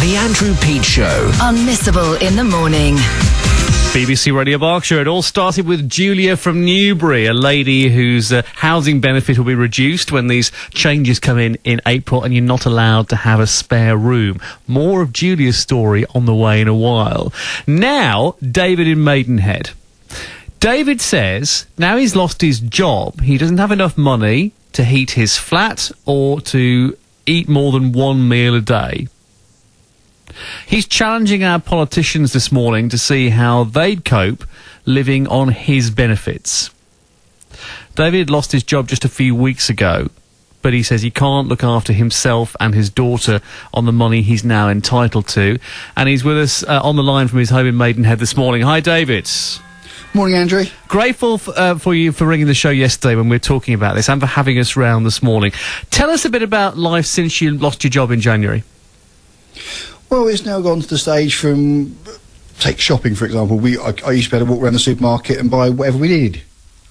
The Andrew Peat Show. Unmissable in the morning. BBC Radio Berkshire. It all started with Julia from Newbury, a lady whose housing benefit will be reduced when these changes come in April, and you're not allowed to have a spare room. More of Julia's story on the way in a while. Now, David in Maidenhead. David says now he's lost his job. He doesn't have enough money to heat his flat or to eat more than one meal a day. He's challenging our politicians this morning to see how they'd cope living on his benefits. David lost his job just a few weeks ago, but he says he can't look after himself and his daughter on the money he's now entitled to. And he's with us on the line from his home in Maidenhead this morning. Hi, David. Morning, Andrew. Grateful for you for ringing the show yesterday when we were talking about this and for having us round this morning. Tell us a bit about life since you lost your job in January. Well, it's now gone to the stage from, take shopping, for example. I used to be able to walk around the supermarket and buy whatever we needed.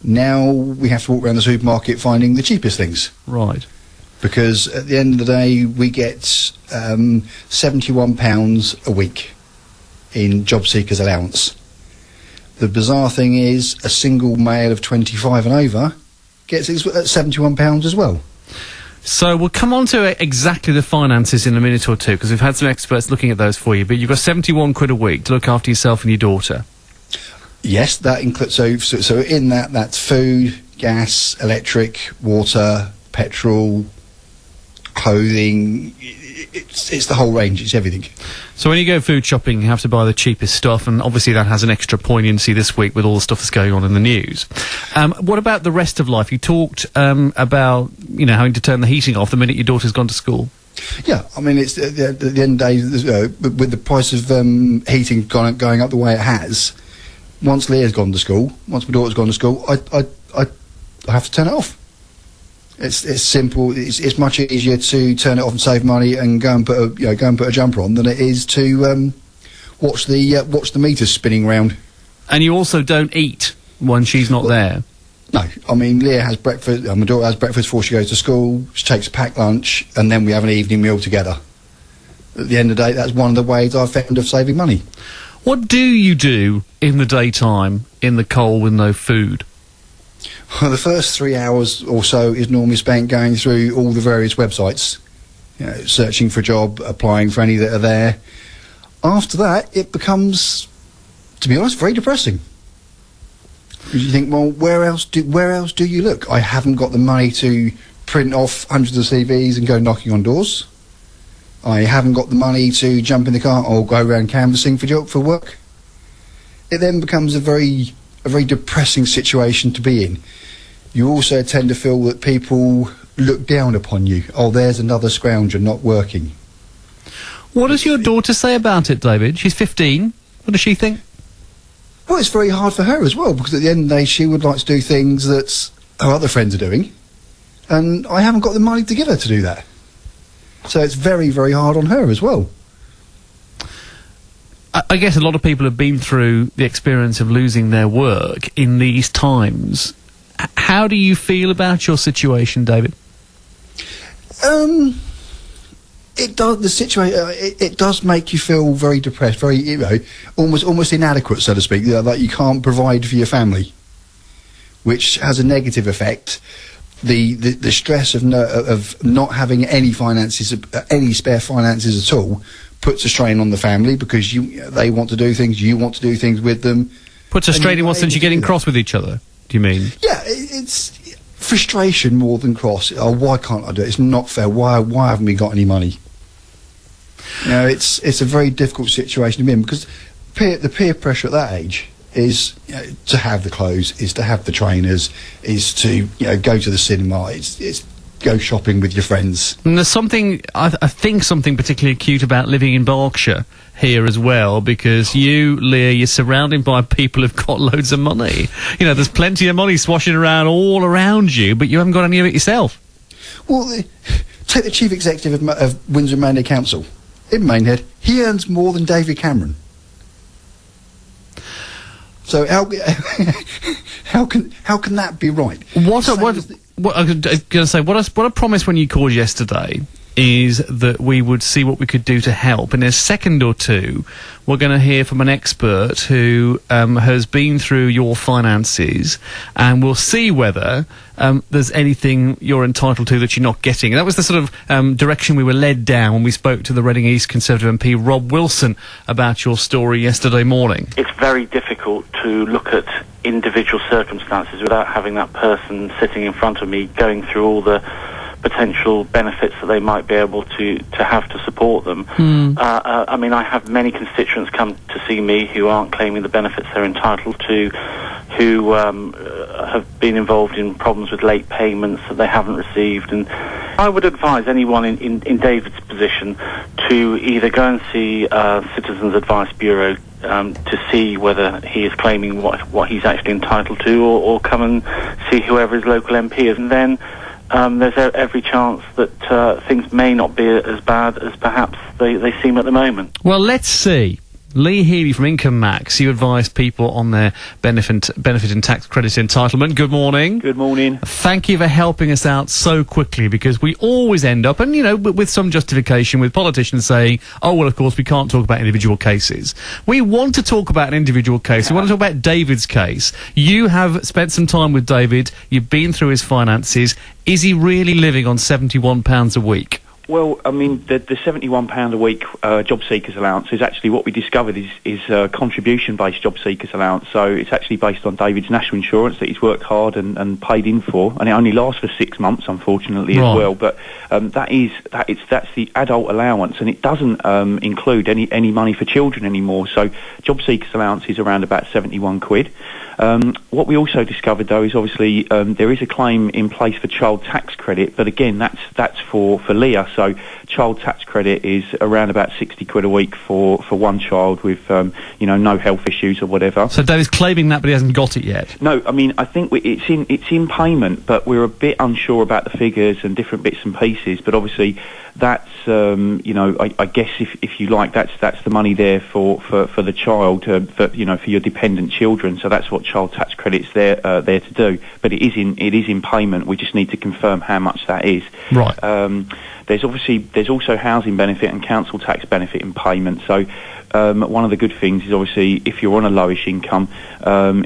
Now we have to walk around the supermarket finding the cheapest things. Right. Because at the end of the day, we get £71 a week in job seekers allowance. The bizarre thing is a single male of 25 and over gets £71 as well. So we'll come on to exactly the finances in a minute or two, because we've had some experts looking at those for you, but you've got 71 quid a week to look after yourself and your daughter. Yes, that includes, so in that's food, gas, electric, water, petrol, clothing. It's the whole range, it's everything. So when you go food shopping, you have to buy the cheapest stuff, and obviously that has an extra poignancy this week with all the stuff that's going on in the news. What about the rest of life? You talked about, having to turn the heating off the minute your daughter's gone to school. Yeah, I mean, it's at the end of the day, with the price of heating going up the way it has, once Leah's gone to school, once my daughter's gone to school, I have to turn it off. It's simple. It's much easier to turn it off and save money and go and put a jumper on than it is to watch the meters spinning round. And you also don't eat when she's not there. No, I mean, Leah has breakfast. My daughter has breakfast before she goes to school. She takes a packed lunch, and then we have an evening meal together. At the end of the day, that's one of the ways I've found of saving money. What do you do in the daytime in the cold with no food? Well, the first 3 hours or so is normally spent going through all the various websites, searching for a job, applying for any that are there. After that, it becomes, to be honest, very depressing. Because you think, well, where else do you look? I haven't got the money to print off hundreds of CVs and go knocking on doors. I haven't got the money to jump in the car or go around canvassing for work. It then becomes a very depressing situation to be in. You also tend to feel that people look down upon you. Oh, there's another scrounger not working. What does your daughter say about it, David? She's 15. What does she think? Well, it's very hard for her as well, because at the end of the day, she would like to do things that her other friends are doing, and I haven't got the money to give her to do that. So it's very, very hard on her as well. I guess a lot of people have been through the experience of losing their work in these times. How do you feel about your situation, David? It does. The situation it does make you feel very depressed, very almost inadequate, so to speak. Like you can't provide for your family, which has a negative effect. The stress of not having any finances, any spare finances at all, puts a strain on the family, because they want to do things, you want to do things with them. Puts a strain in what sense? You're getting cross with each other, do you mean? Yeah, it's frustration more than cross. Oh, why can't I do it? It's not fair. Why haven't we got any money? It's a very difficult situation to be in, because the peer pressure at that age is to have the clothes, is to have the trainers, is to go to the cinema, it's go shopping with your friends. And there's something, I think something particularly acute about living in Berkshire here as well, because you, Leah, you're surrounded by people who've got loads of money. There's plenty of money swashing around all around you, but you haven't got any of it yourself. Well, take the chief executive of Windsor Manor Council in Maidenhead. He earns more than David Cameron. So how can that be right? What I was going to say, what I promised when you called yesterday is that we would see what we could do to help. In a second or two, we're going to hear from an expert who has been through your finances, and we'll see whether there's anything you're entitled to that you're not getting. And that was the sort of direction we were led down when we spoke to the Reading East Conservative MP Rob Wilson about your story yesterday morning. It's very difficult to look at individual circumstances without having that person sitting in front of me going through all the potential benefits that they might be able to have to support them. I mean, I have many constituents come to see me who aren't claiming the benefits they're entitled to, who have been involved in problems with late payments that they haven't received. And I would advise anyone in David's position to either go and see Citizens Advice Bureau to see whether he is claiming what he's actually entitled to, or come and see whoever his local MP is. And then there's every chance that things may not be as bad as perhaps they seem at the moment. Well, let's see. Lee Healey from IncomeMAX, you advise people on their benefit and tax credit entitlement. Good morning. Good morning. Thank you for helping us out so quickly, because we always end up, and, you know, with some justification, with politicians saying, oh, well, of course, we can't talk about individual cases. We want to talk about an individual case. We want to talk about David's case. You have spent some time with David. You've been through his finances. Is he really living on £71 a week? Well, I mean, the £71 a week job seekers allowance is actually what we discovered is contribution-based job seekers allowance. So it's actually based on David's national insurance that he's worked hard and paid in for, and it only lasts for 6 months, unfortunately, as well. But that's the adult allowance, and it doesn't include any money for children anymore. So job seekers allowance is around about £71. What we also discovered, though, is obviously there is a claim in place for child tax credit, but again, that's for Leah. So child tax credit is around about £60 a week for one child with no health issues or whatever. So David's claiming that, but he hasn't got it yet. No, I mean, I think it's in payment, but we're a bit unsure about the figures and different bits and pieces. But obviously, that's I guess if you like, that's the money there for the child, for your dependent children. So that's what child tax credit's there to do. But it is in payment. We just need to confirm how much that is. Right. There's also housing benefit and council tax benefit in payment. So one of the good things is obviously if you're on a lowish income,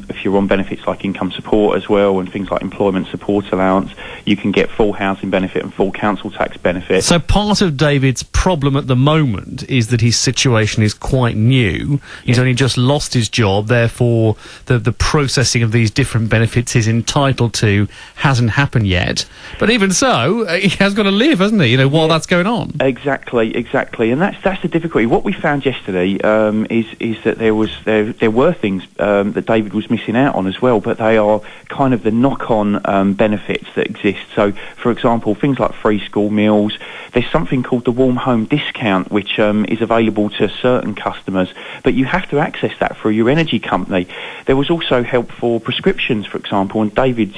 if you're on benefits like income support as well and things like employment support allowance, you can get full housing benefit and full council tax benefit. So part of David's problem at the moment is that his situation is quite new. He's only just lost his job, therefore the processing of these different benefits he's entitled to hasn't happened yet. But even so, he has got to live, hasn't he, while that's going on? Exactly. And that's the difficulty. What we found yesterday is that there were things that David was missing out on as well, but they are kind of the knock-on benefits that exist. So, for example, things like free school meals. There's something called the Warm Home Discount, which is available to certain customers, but you have to access that through your energy company. There was also help for prescriptions, for example, and David,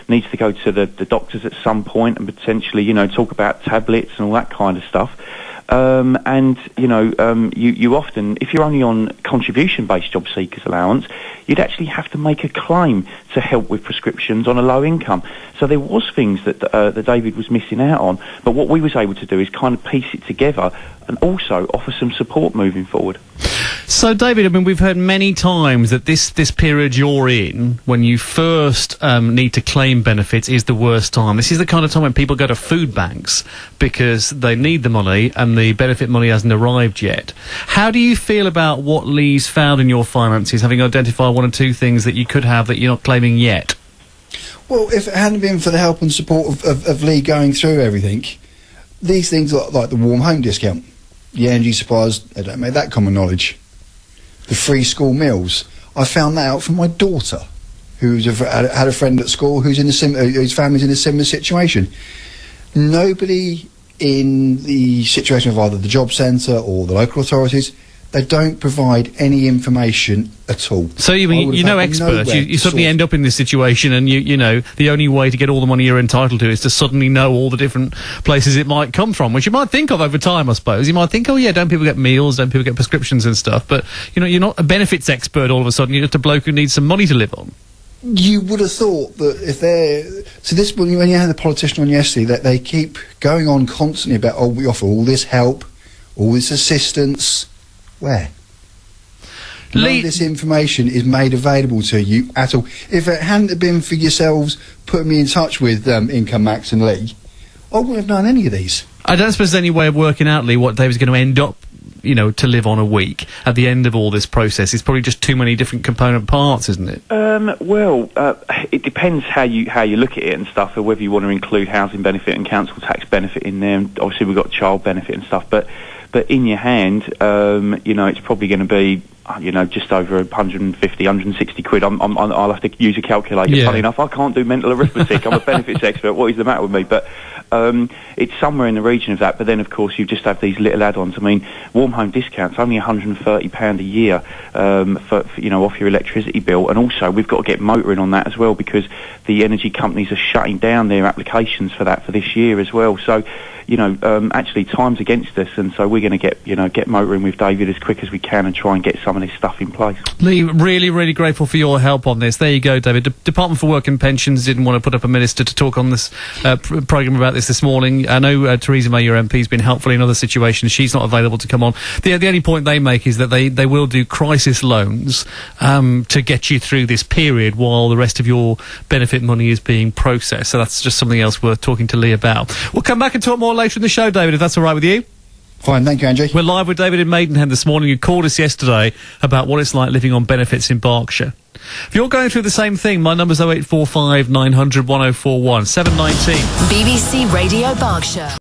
needs to go to the doctors at some point and potentially, talk about tablets and all that kind of stuff. You often, if you're only on contribution-based job seekers allowance, you'd actually have to make a claim to help with prescriptions on a low income. So there was things that David was missing out on, but what we was able to do is kind of piece it together and also offer some support moving forward. So, David, I mean, we've heard many times that this period you're in, when you first need to claim benefits, is the worst time. This is the kind of time when people go to food banks because they need the money and the benefit money hasn't arrived yet. How do you feel about what Lee's found in your finances, having identified one or two things that you could have that you're not claiming yet? Well, if it hadn't been for the help and support of Lee going through everything, these things like the warm home discount, the energy suppliers, they don't make that common knowledge. The free school meals, I found that out from my daughter, who's had a friend at school whose family's in a similar situation. Nobody in the situation of either the job centre or the local authorities, they don't provide any information at all. So experts, you suddenly end up in this situation and the only way to get all the money you're entitled to is to suddenly know all the different places it might come from, which you might think of over time, I suppose. You might think, oh yeah, don't people get meals, don't people get prescriptions and stuff, but you're not a benefits expert all of a sudden, you're just a bloke who needs some money to live on. you would have thought that if they're... So this, when you had the politician on yesterday, that they keep going on constantly about, oh, we offer all this help, all this assistance. Where? None of this information is made available to you at all. If it hadn't been for yourselves putting me in touch with IncomeMAX and Lee, I wouldn't have known any of these. I don't suppose there's any way of working out, Lee, what David's going to end up, to live on a week at the end of all this process. It's probably just too many different component parts, isn't it? It depends how you look at it and stuff, or whether you want to include housing benefit and council tax benefit in there. And obviously, we've got child benefit and stuff, but in your hand, it's probably going to be, just over 150, 160 quid. I'll have to use a calculator. Yeah. Funny enough, I can't do mental arithmetic. I'm a benefits expert. What is the matter with me? But it's somewhere in the region of that. But then, of course, you just have these little add-ons. I mean, warm home discounts, only £130 a year for off your electricity bill. And also, we've got to get motoring on that as well, because the energy companies are shutting down their applications for that for this year as well. So, actually, time's against us, and so we're going to get motoring with David as quick as we can and try and get some of this stuff in place. Lee, really, really grateful for your help on this. There you go, David. Department for Work and Pensions didn't want to put up a minister to talk on this programme about this morning. I know Theresa May, your MP, has been helpful in other situations. She's not available to come on. The only point they make is that they will do crisis loans to get you through this period while the rest of your benefit money is being processed. So that's just something else worth talking to Lee about. We'll come back and talk more later in the show, David, if that's all right with you. Fine, thank you, Andrew. We're live with David in Maidenhead this morning, who called us yesterday about what it's like living on benefits in Berkshire. If you're going through the same thing, my number's 0845 900 1041, 719. BBC Radio Berkshire.